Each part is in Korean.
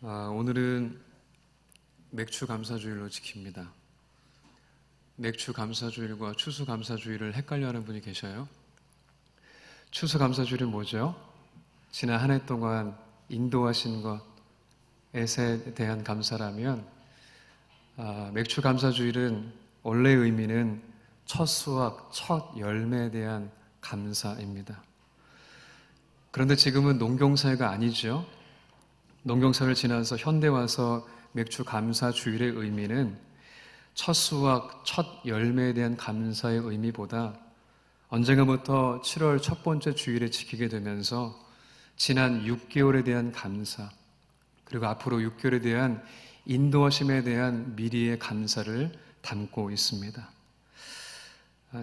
오늘은 맥주 감사주일로 지킵니다. 맥주 감사주일과 추수 감사주일을 헷갈려하는 분이 계셔요. 추수 감사주일은 뭐죠? 지난 한 해 동안 인도하신 것에 대한 감사라면, 맥주 감사주일은 원래 의미는 첫 수확, 첫 열매에 대한 감사입니다. 그런데 지금은 농경사회가 아니죠. 농경사회를 지나서 현대 와서 맥주 감사주일의 의미는 첫 수확, 첫 열매에 대한 감사의 의미보다 언젠가부터 7월 첫 번째 주일에 지키게 되면서 지난 6개월에 대한 감사, 그리고 앞으로 6개월에 대한 인도하심에 대한 미리의 감사를 담고 있습니다.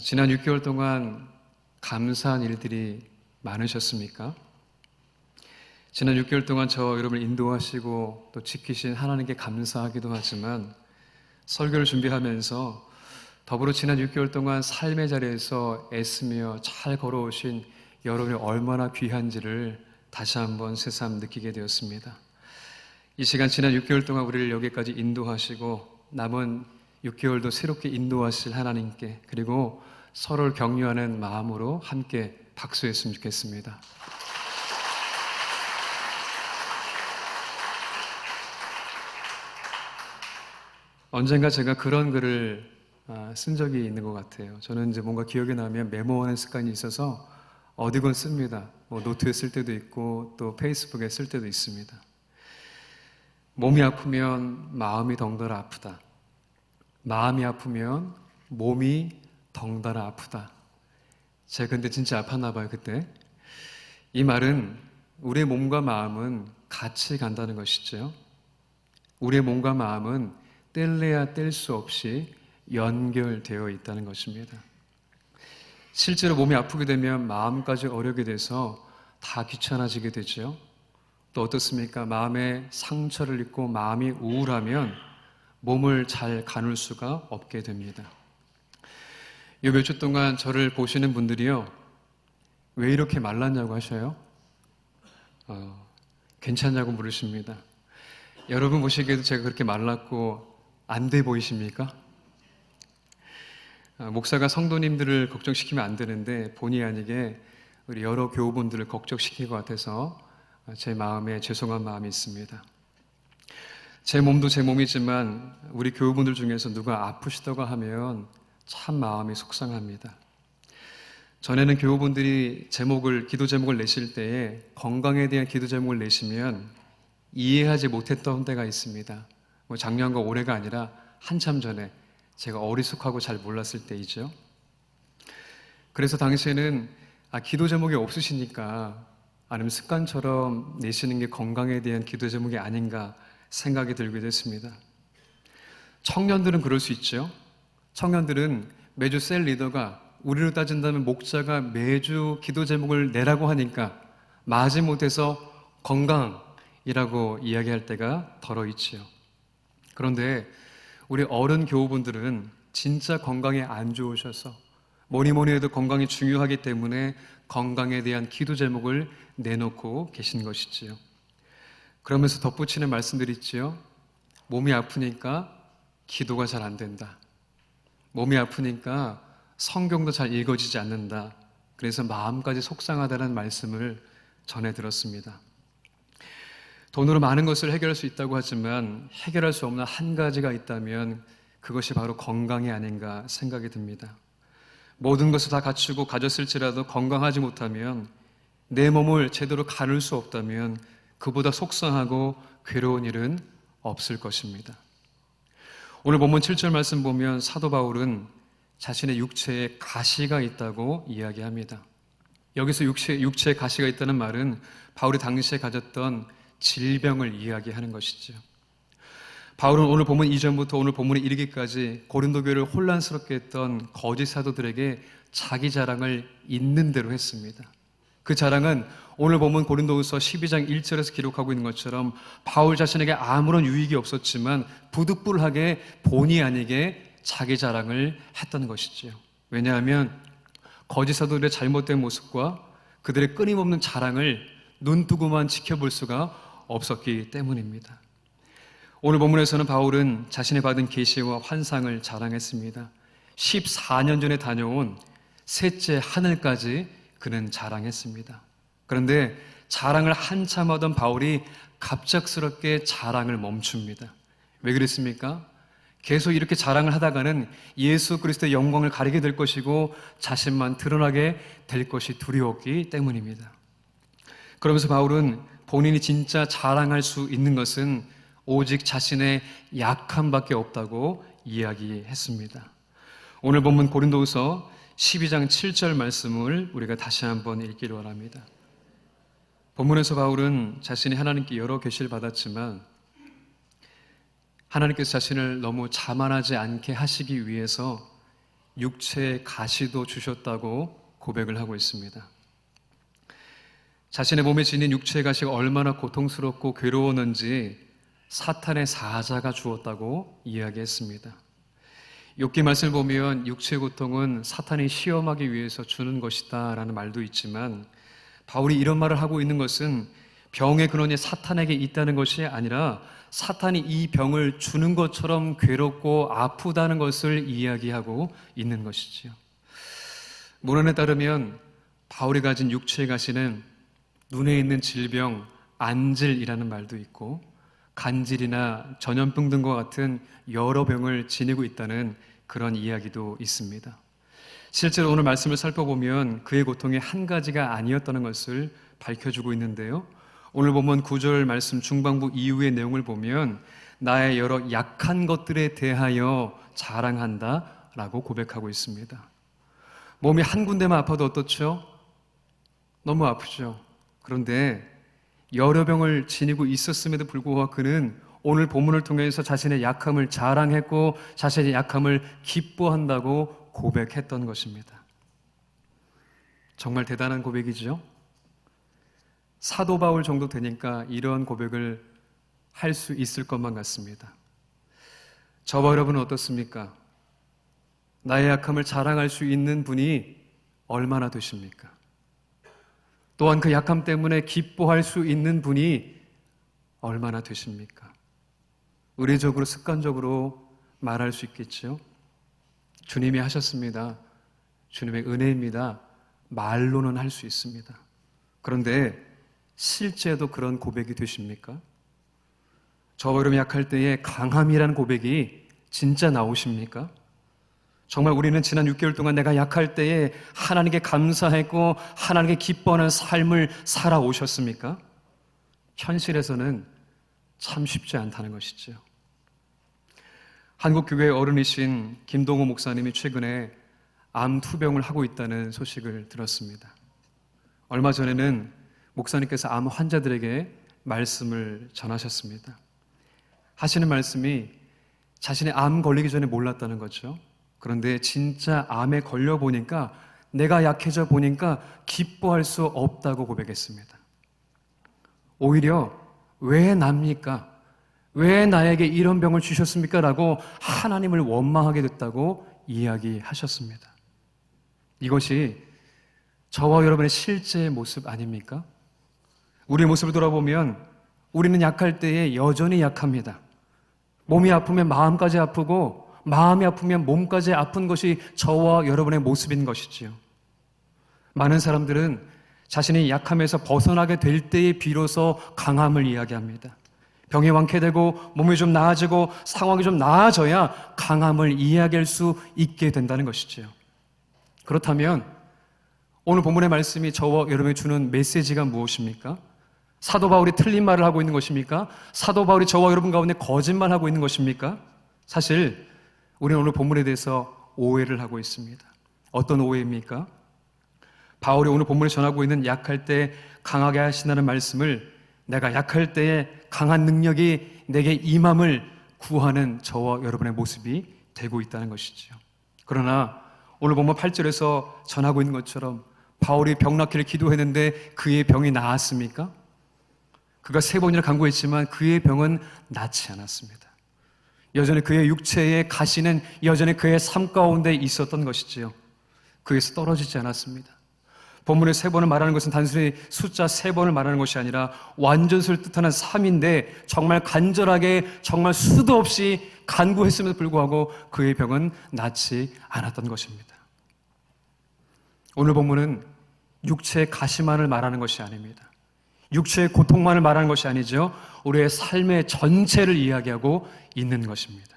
지난 6개월 동안 감사한 일들이 많으셨습니까? 지난 6개월 동안 저 여러분을 인도하시고 또 지키신 하나님께 감사하기도 하지만, 설교를 준비하면서 더불어 지난 6개월 동안 삶의 자리에서 애쓰며 잘 걸어오신 여러분이 얼마나 귀한지를 다시 한번 새삼 느끼게 되었습니다. 이 시간 지난 6개월 동안 우리를 여기까지 인도하시고 남은 6개월도 새롭게 인도하실 하나님께, 그리고 서로를 격려하는 마음으로 함께 박수했으면 좋겠습니다. 언젠가 제가 그런 글을 쓴 적이 있는 것 같아요. 저는 이제 뭔가 기억이 나면 메모하는 습관이 있어서 어디건 씁니다. 노트에 쓸 때도 있고 또 페이스북에 쓸 때도 있습니다. 몸이 아프면 마음이 덩달아 아프다. 마음이 아프면 몸이 덩달아 아프다. 제가 근데 진짜 아팠나 봐요, 그때. 이 말은 우리의 몸과 마음은 같이 간다는 것이죠. 우리의 몸과 마음은 뗄래야 뗄 수 없이 연결되어 있다는 것입니다. 실제로 몸이 아프게 되면 마음까지 어려게 돼서 다 귀찮아지게 되죠. 또 어떻습니까? 마음에 상처를 입고 마음이 우울하면 몸을 잘 가눌 수가 없게 됩니다. 이 몇 주 동안 저를 보시는 분들이요, 왜 이렇게 말랐냐고 하셔요? 괜찮냐고 물으십니다. 여러분 보시기에도 제가 그렇게 말랐고 안 돼 보이십니까? 목사가 성도님들을 걱정시키면 안 되는데 본의 아니게 우리 여러 교우분들을 걱정시킨 것 같아서 제 마음에 죄송한 마음이 있습니다. 제 몸도 제 몸이지만 우리 교우분들 중에서 누가 아프시다고 하면 참 마음이 속상합니다. 전에는 교우분들이 기도 제목을 내실 때에 건강에 대한 기도 제목을 내시면 이해하지 못했던 때가 있습니다. 작년과 올해가 아니라 한참 전에 제가 어리숙하고 잘 몰랐을 때이죠. 그래서 당시에는 기도 제목이 없으시니까 아니면 습관처럼 내시는 게 건강에 대한 기도 제목이 아닌가 생각이 들기도 했습니다. 청년들은 그럴 수 있죠. 청년들은 매주 셀 리더가, 우리로 따진다면 목자가 매주 기도 제목을 내라고 하니까 마지못해서 건강이라고 이야기할 때가 덜어 있지요. 그런데 우리 어른 교우분들은 진짜 건강에 안 좋으셔서 뭐니 해도 건강이 중요하기 때문에 건강에 대한 기도 제목을 내놓고 계신 것이지요. 그러면서 덧붙이는 말씀들이 있지요. 몸이 아프니까 기도가 잘 안 된다. 몸이 아프니까 성경도 잘 읽어지지 않는다. 그래서 마음까지 속상하다는 말씀을 전해 들었습니다. 돈으로 많은 것을 해결할 수 있다고 하지만 해결할 수 없는 한 가지가 있다면 그것이 바로 건강이 아닌가 생각이 듭니다. 모든 것을 다 갖추고 가졌을지라도 건강하지 못하면, 내 몸을 제대로 가눌 수 없다면 그보다 속상하고 괴로운 일은 없을 것입니다. 오늘 본문 7절 말씀 보면 사도 바울은 자신의 육체에 가시가 있다고 이야기합니다. 여기서 육체에 가시가 있다는 말은 바울이 당시에 가졌던 질병을 이야기하는 것이죠. 바울은 오늘 본문 이전부터 오늘 본문에 이르기까지 고린도 교회를 혼란스럽게 했던 거짓 사도들에게 자기 자랑을 있는 대로 했습니다. 그 자랑은 오늘 본문 고린도후서 12장 1절에서 기록하고 있는 것처럼 바울 자신에게 아무런 유익이 없었지만 부득불하게 본의 아니게 자기 자랑을 했던 것이지요. 왜냐하면 거짓 사도들의 잘못된 모습과 그들의 끊임없는 자랑을 눈뜨고만 지켜볼 수가 없었기 때문입니다. 오늘 본문에서는 바울은 자신이 받은 계시와 환상을 자랑했습니다. 14년 전에 다녀온 셋째 하늘까지 그는 자랑했습니다. 그런데 자랑을 한참 하던 바울이 갑작스럽게 자랑을 멈춥니다. 왜 그랬습니까? 계속 이렇게 자랑을 하다가는 예수 그리스도의 영광을 가리게 될 것이고 자신만 드러나게 될 것이 두려웠기 때문입니다. 그러면서 바울은 본인이 진짜 자랑할 수 있는 것은 오직 자신의 약함밖에 없다고 이야기했습니다. 오늘 본문 고린도후서 12장 7절 말씀을 우리가 다시 한번 읽기를 원합니다. 본문에서 바울은 자신이 하나님께 여러 계시를 받았지만 하나님께서 자신을 너무 자만하지 않게 하시기 위해서 육체의 가시도 주셨다고 고백을 하고 있습니다. 자신의 몸에 지닌 육체의 가시가 얼마나 고통스럽고 괴로웠는지 사탄의 사자가 주었다고 이야기했습니다. 욥기 말씀을 보면 육체의 고통은 사탄이 시험하기 위해서 주는 것이다 라는 말도 있지만 바울이 이런 말을 하고 있는 것은 병의 근원이 사탄에게 있다는 것이 아니라 사탄이 이 병을 주는 것처럼 괴롭고 아프다는 것을 이야기하고 있는 것이지요. 문헌에 따르면 바울이 가진 육체의 가시는 눈에 있는 질병, 안질이라는 말도 있고 간질이나 전염병 등과 같은 여러 병을 지니고 있다는 그런 이야기도 있습니다. 실제로 오늘 말씀을 살펴보면 그의 고통이 한 가지가 아니었다는 것을 밝혀주고 있는데요. 오늘 보면 9절 말씀 중반부 이후의 내용을 보면 나의 여러 약한 것들에 대하여 자랑한다 라고 고백하고 있습니다. 몸이 한 군데만 아파도 어떻죠? 너무 아프죠. 그런데 여러 병을 지니고 있었음에도 불구하고 그는 오늘 본문을 통해서 자신의 약함을 자랑했고 자신의 약함을 기뻐한다고 고백했던 것입니다. 정말 대단한 고백이죠. 사도 바울 정도 되니까 이런 고백을 할 수 있을 것만 같습니다. 저와 여러분은 어떻습니까? 나의 약함을 자랑할 수 있는 분이 얼마나 되십니까? 또한 그 약함 때문에 기뻐할 수 있는 분이 얼마나 되십니까? 의례적으로 습관적으로 말할 수 있겠죠. 주님이 하셨습니다. 주님의 은혜입니다. 말로는 할 수 있습니다. 그런데 실제도 그런 고백이 되십니까? 저와 여러분 약할 때에 강함이라는 고백이 진짜 나오십니까? 정말 우리는 지난 6개월 동안 내가 약할 때에 하나님께 감사했고 하나님께 기뻐하는 삶을 살아오셨습니까? 현실에서는 참 쉽지 않다는 것이죠. 한국교회의 어른이신 김동호 목사님이 최근에 암 투병을 하고 있다는 소식을 들었습니다. 얼마 전에는 목사님께서 암 환자들에게 말씀을 전하셨습니다. 하시는 말씀이 자신의 암 걸리기 전에 몰랐다는 거죠. 그런데 진짜 암에 걸려보니까 내가 약해져 보니까 기뻐할 수 없다고 고백했습니다. 오히려 왜 납니까? 왜 나에게 이런 병을 주셨습니까? 라고 하나님을 원망하게 됐다고 이야기하셨습니다. 이것이 저와 여러분의 실제 모습 아닙니까? 우리의 모습을 돌아보면 우리는 약할 때에 여전히 약합니다. 몸이 아프면 마음까지 아프고 마음이 아프면 몸까지 아픈 것이 저와 여러분의 모습인 것이지요. 많은 사람들은 자신이 약함에서 벗어나게 될 때에 비로소 강함을 이야기합니다. 병이 완쾌되고 몸이 좀 나아지고 상황이 좀 나아져야 강함을 이야기할 수 있게 된다는 것이지요. 그렇다면 오늘 본문의 말씀이 저와 여러분에게 주는 메시지가 무엇입니까? 사도 바울이 틀린 말을 하고 있는 것입니까? 사도 바울이 저와 여러분 가운데 거짓말하고 있는 것입니까? 사실 우리는 오늘 본문에 대해서 오해를 하고 있습니다. 어떤 오해입니까? 바울이 오늘 본문에 전하고 있는 약할 때 강하게 하신다는 말씀을 내가 약할 때에 강한 능력이 내게 임함을 구하는 저와 여러분의 모습이 되고 있다는 것이죠. 그러나 오늘 본문 8절에서 전하고 있는 것처럼 바울이 병 낫기를 기도했는데 그의 병이 나았습니까? 그가 3번이나 간구했지만 그의 병은 낫지 않았습니다. 여전히 그의 육체의 가시는 여전히 그의 삶 가운데 있었던 것이지요. 그에서 떨어지지 않았습니다. 본문의 3번을 말하는 것은 단순히 숫자 3번을 말하는 것이 아니라 완전수를 뜻하는 3인데 정말 간절하게 정말 수도 없이 간구했음에도 불구하고 그의 병은 낫지 않았던 것입니다. 오늘 본문은 육체의 가시만을 말하는 것이 아닙니다. 육체의 고통만을 말하는 것이 아니죠. 우리의 삶의 전체를 이야기하고 있는 것입니다.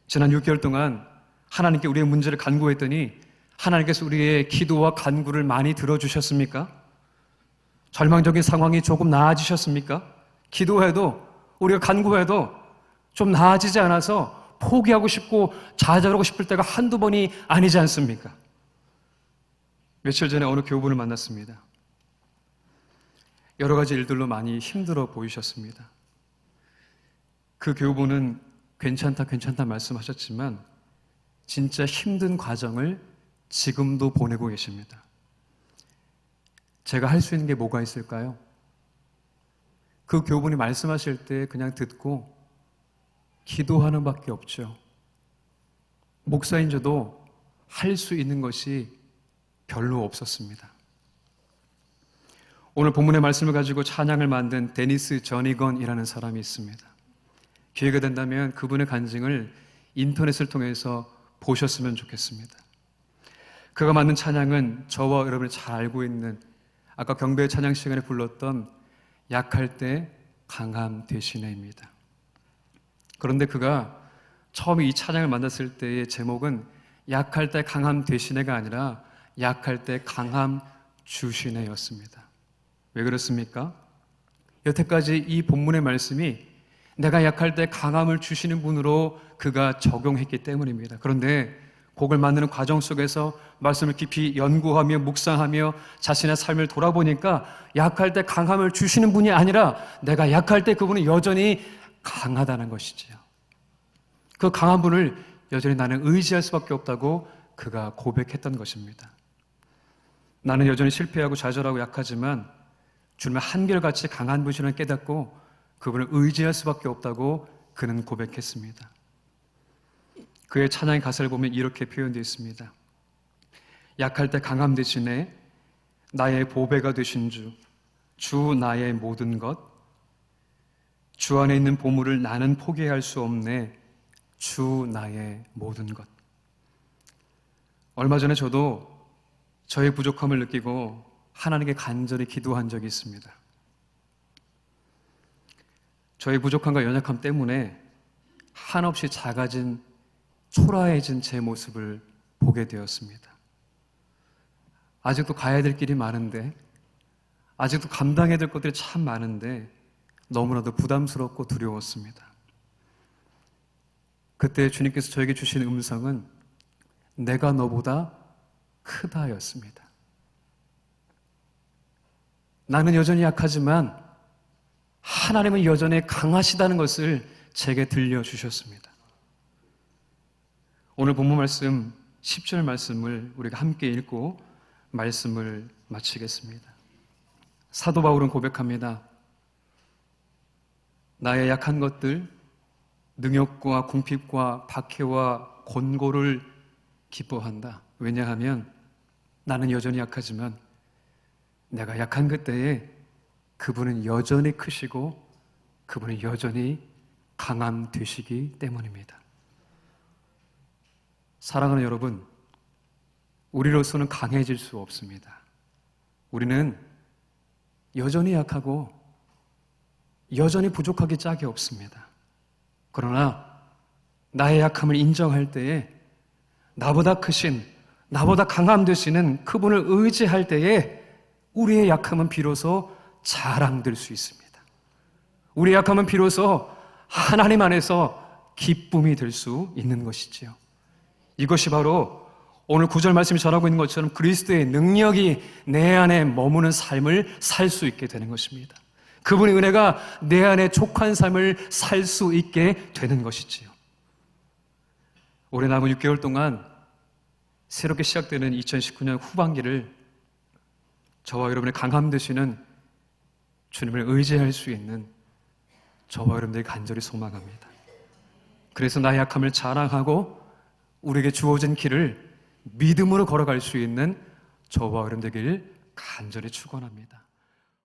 지난 6개월 동안 하나님께 우리의 문제를 간구했더니 하나님께서 우리의 기도와 간구를 많이 들어주셨습니까? 절망적인 상황이 조금 나아지셨습니까? 기도해도 우리가 간구해도 좀 나아지지 않아서 포기하고 싶고 좌절하고 싶을 때가 한두 번이 아니지 않습니까? 며칠 전에 어느 교우분을 만났습니다. 여러 가지 일들로 많이 힘들어 보이셨습니다. 그 교우분은 괜찮다 말씀하셨지만 진짜 힘든 과정을 지금도 보내고 계십니다. 제가 할 수 있는 게 뭐가 있을까요? 그 교우분이 말씀하실 때 그냥 듣고 기도하는 밖에 없죠. 목사인 저도 할 수 있는 것이 별로 없었습니다. 오늘 본문의 말씀을 가지고 찬양을 만든 데니스 저니건이라는 사람이 있습니다. 기회가 된다면 그분의 간증을 인터넷을 통해서 보셨으면 좋겠습니다. 그가 만든 찬양은 저와 여러분이 잘 알고 있는 아까 경배 찬양 시간에 불렀던 약할 때 강함 되시네입니다. 그런데 그가 처음에 이 찬양을 만났을 때의 제목은 약할 때 강함 되시네가 아니라 약할 때 강함 주시네였습니다. 왜 그렇습니까? 여태까지 이 본문의 말씀이 내가 약할 때 강함을 주시는 분으로 그가 적용했기 때문입니다. 그런데 곡을 만드는 과정 속에서 말씀을 깊이 연구하며 묵상하며 자신의 삶을 돌아보니까 약할 때 강함을 주시는 분이 아니라 내가 약할 때 그분은 여전히 강하다는 것이지요. 그 강한 분을 여전히 나는 의지할 수밖에 없다고 그가 고백했던 것입니다. 나는 여전히 실패하고 좌절하고 약하지만 주님의 한결같이 강한 분이라는 깨닫고 그분을 의지할 수밖에 없다고 그는 고백했습니다. 그의 찬양의 가사를 보면 이렇게 표현되어 있습니다. 약할 때 강함 대신에 나의 보배가 되신 주 나의 모든 것, 주 안에 있는 보물을 나는 포기할 수 없네, 주 나의 모든 것. 얼마 전에 저도 저의 부족함을 느끼고 하나님께 간절히 기도한 적이 있습니다. 저의 부족함과 연약함 때문에 한없이 작아진 초라해진 제 모습을 보게 되었습니다. 아직도 가야 될 길이 많은데, 아직도 감당해야 될 것들이 참 많은데 너무나도 부담스럽고 두려웠습니다. 그때 주님께서 저에게 주신 음성은 내가 너보다 크다였습니다. 나는 여전히 약하지만 하나님은 여전히 강하시다는 것을 제게 들려주셨습니다. 오늘 본문 말씀 10절 말씀을 우리가 함께 읽고 말씀을 마치겠습니다. 사도 바울은 고백합니다. 나의 약한 것들, 능욕과 궁핍과 박해와 곤고를 기뻐한다. 왜냐하면 나는 여전히 약하지만 내가 약한 그때에 그분은 여전히 크시고 그분은 여전히 강함 되시기 때문입니다. 사랑하는 여러분, 우리로서는 강해질 수 없습니다. 우리는 여전히 약하고 여전히 부족하기 짝이 없습니다. 그러나 나의 약함을 인정할 때에 나보다 크신, 나보다 강함 되시는 그분을 의지할 때에 우리의 약함은 비로소 자랑될 수 있습니다. 우리의 약함은 비로소 하나님 안에서 기쁨이 될 수 있는 것이지요. 이것이 바로 오늘 9절 말씀이 전하고 있는 것처럼 그리스도의 능력이 내 안에 머무는 삶을 살 수 있게 되는 것입니다. 그분의 은혜가 내 안에 족한 삶을 살 수 있게 되는 것이지요. 올해 남은 6개월 동안 새롭게 시작되는 2019년 후반기를 저와 여러분의 강함 되시는 주님을 의지할 수 있는 저와 여러분들이 간절히 소망합니다. 그래서 나의 약함을 자랑하고 우리에게 주어진 길을 믿음으로 걸어갈 수 있는 저와 여러분 되길 간절히 축원합니다.